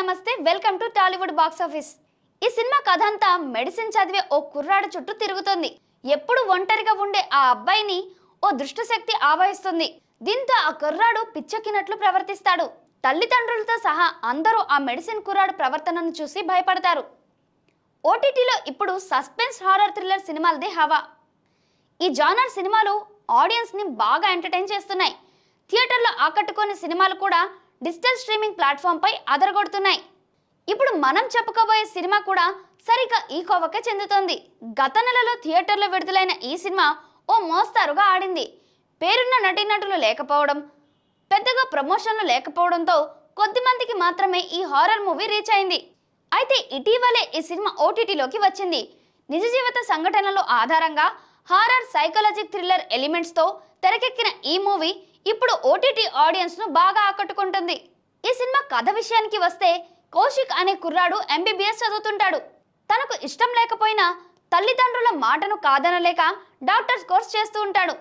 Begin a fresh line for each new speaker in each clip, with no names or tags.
నమస్తే welcome to Tollywood box office. ఈ cinema కథ అంతా మెడిసిన్ చదివే ఓ కుర్రాడు చుట్టూ తిరుగుతుంది। ఎప్పుడు ఒంటరిగా ఉండే ఆ అబ్బాయిని ఓ దుష్ట శక్తి ఆవహిస్తుంది। దీంతో ఆ కుర్రాడు పిచ్చెక్కినట్లు ప్రవర్తిస్తాడు। తల్లిదండ్రులతో సహా అందరూ ఆ మెడిసిన్ కుర్రాడు ప్రవర్తనను చూసి భయపడతారు। ఓటీటీలో ఇప్పుడు సస్పెన్స్ హారర్ థ్రిల్లర్ సినిమాలదే హవా। ఈ జానర్ సినిమాలు ఆడియన్స్ ని బాగా ఎంటర్టైన్ చేస్తున్నాయి। థియేటర్లో ఆకట్టుకునే సినిమాలు కూడా డిజిటల్ స్ట్రీమింగ్ ప్లాట్ఫామ్ పై అదరగొడుతున్నాయి। ఇప్పుడు మనం చెప్పుకోబోయే సినిమా కూడా సరిగ్గా ఈ కోవకే చెందుతోంది। గత నెలలో థియేటర్లో విడుదలైన ఈ సినిమా ఓ మోస్తారుగా ఆడింది। పేరున్న నటీనటులు లేకపోవడం, పెద్దగా ప్రమోషన్లు లేకపోవడంతో కొద్దిమందికి మాత్రమే ఈ హారర్ మూవీ రీచ్ అయింది। అయితే ఇటీవలే ఈ సినిమా ఓటీటీలోకి వచ్చింది। నిజ జీవిత సంఘటనల ఆధారంగా హారర్ సైకలాజిక్ థ్రిల్లర్ ఎలిమెంట్స్ తో తెరకెక్కిన ఈ మూవీ ఇప్పుడు ఓటీటీ ఆడియన్స్ ను బాగా ఆకట్టుకుంటుంది। ఈ సినిమా కథ విషయానికి వస్తే కౌశిక్ అనే కుర్రాడు ఎంబీబీఎస్ చదువుతుంటాడు। తనకు ఇష్టం లేకపోయినా తల్లిదండ్రుల మాటను కాదనలేక డాక్టర్స్ కోర్స్ చేస్తూ ఉంటాడు।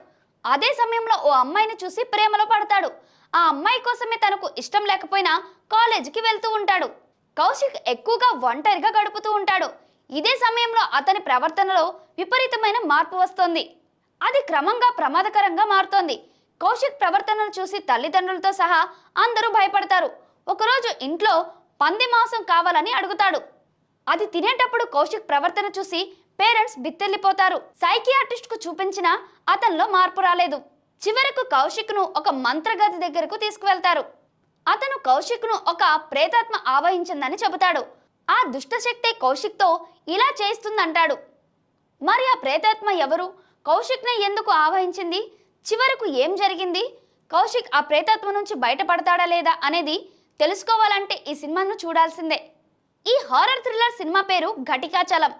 అదే సమయంలో ఓ అమ్మాయిని చూసి ప్రేమలో పడతాడు। ఆ అమ్మాయి కోసమే తనకు ఇష్టం లేకపోయినా కాలేజీకి వెళ్తూ ఉంటాడు। కౌశిక్ ఎక్కువగా ఒంటరిగా గడుపుతూ ఉంటాడు। ఇదే సమయంలో అతని ప్రవర్తనలో విపరీతమైన మార్పు వస్తుంది। అది క్రమంగా ప్రమాదకరంగా మారుతోంది। కౌశిక్ ప్రవర్తనను చూసి తల్లిదండ్రులతో సహా అందరూ భయపడతారు। ఒకరోజు ఇంట్లో పంది మాంసం కావాలని అడుగుతాడు। అది తినేటప్పుడు కౌశిక్ ప్రవర్తన చూసి పేరెంట్స్ బిత్తెల్లిపోతారు। సైకియాట్రిస్ట్ కు చూపించినా అతనిలో మార్పు రాలేదు। చివరకు కౌశిక్ ను ఒక మంత్రగది దగ్గరకు తీసుకువెళ్తారు। అతను కౌశిక్ ను ఒక ప్రేతాత్మ ఆవహించిందని చెబుతాడు। ఆ దుష్టశక్తి కౌశిక్ తో ఇలా చేస్తుందంటాడు। మరి ఆ ప్రేతాత్మ ఎవరు, కౌశిక్ ని ఎందుకు ఆవహించింది, చివరకు ఏం జరిగింది, కౌశిక్ ఆ ప్రేతాత్మ నుంచి బయటపడతాడా లేదా అనేది తెలుసుకోవాలంటే ఈ సినిమాను చూడాల్సిందే। ఈ హారర్ థ్రిల్లర్ సినిమా పేరు ఘటికాచలం।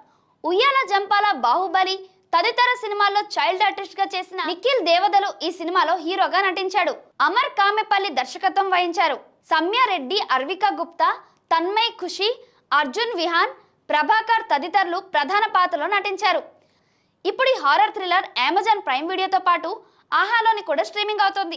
ఉయ్యాల జంపాల, బాహుబలి తదితర సినిమాల్లో చైల్డ్ ఆర్టిస్ట్ గా చేసిన నిఖిల్ దేవదలు ఈ సినిమాలో హీరోగా నటించాడు। అమర్ కామెపల్లి దర్శకత్వం వహించారు। సమ్యారెడ్డి, అర్వికా గుప్తా, తన్మయ్ ఖుషి, అర్జున్ విహాన్, ప్రభాకర్ తదితరులు ప్రధాన పాత్రలో నటించారు। ఇప్పుడు ఈ హారర్ థ్రిల్లర్ అమెజాన్ ప్రైమ్ వీడియోతో పాటు ఆహాలోని కూడా స్ట్రీమింగ్ అవుతోంది।